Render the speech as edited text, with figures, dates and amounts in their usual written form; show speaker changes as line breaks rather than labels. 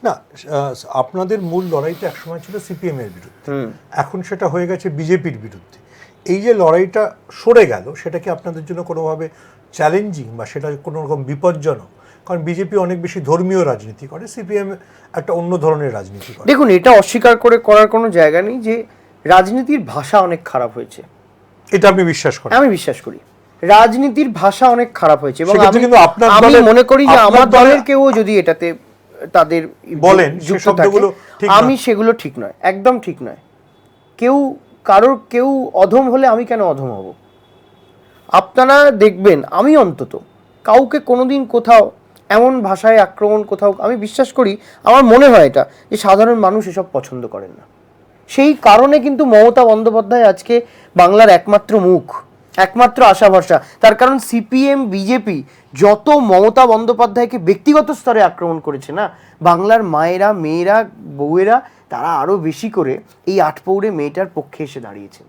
না, আপনাদের মূল লড়াইটা একসময় ছিল সিপিএম এর বিরুদ্ধে, এখন সেটা হয়ে গেছে বিজেপির বিরুদ্ধে। এই যে লড়াইটা সরে গেল, সেটা কি আপনাদের জন্য কোনোভাবে চ্যালেঞ্জিং বা সেটা কোনো রকম বিপজ্জনক? কারণ বিজেপি অনেক বেশি ধর্মীয় রাজনীতি করে, সিপিএম একটা অন্য ধরনের রাজনীতি করে।
দেখুন, এটা অস্বীকার করার কোনো জায়গা নেই যে রাজনীতির ভাষা অনেক খারাপ হয়েছে।
এটা আপনি বিশ্বাস করেন?
আমি বিশ্বাস করি রাজনীতির ভাষা অনেক খারাপ হয়েছে, এবং আমি মনে করি যে আমার দলের কেউ যদি এটাতে তাদের
বলেন
আমি সেগুলো ঠিক নয়, একদম ঠিক নয়। কেউ অধম হলে আমি কেন অধম হব? আপনারা দেখবেন, আমি অন্তত কাউকে কোনোদিন কোথাও এমন ভাষায় আক্রমণ কোথাও, আমি বিশ্বাস করি, আমার মনে হয় এটা যে সাধারণ মানুষ এসব পছন্দ করেন না। সেই কারণে কিন্তু মমতা বন্দ্যোপাধ্যায় আজকে বাংলার একমাত্র মুখ, একমাত্র আশা ভরসা। তার কারণ সিপিএম বিজেপি যত মমতা বন্দ্যোপাধ্যায়কে ব্যক্তিগত স্তরে আক্রমণ করেছে না, বাংলার মায়েরা, মেয়েরা, বউয়েরা তারা আরও বেশি করে এই আটপৌরে মেয়েটার পক্ষে এসে দাঁড়িয়েছেন।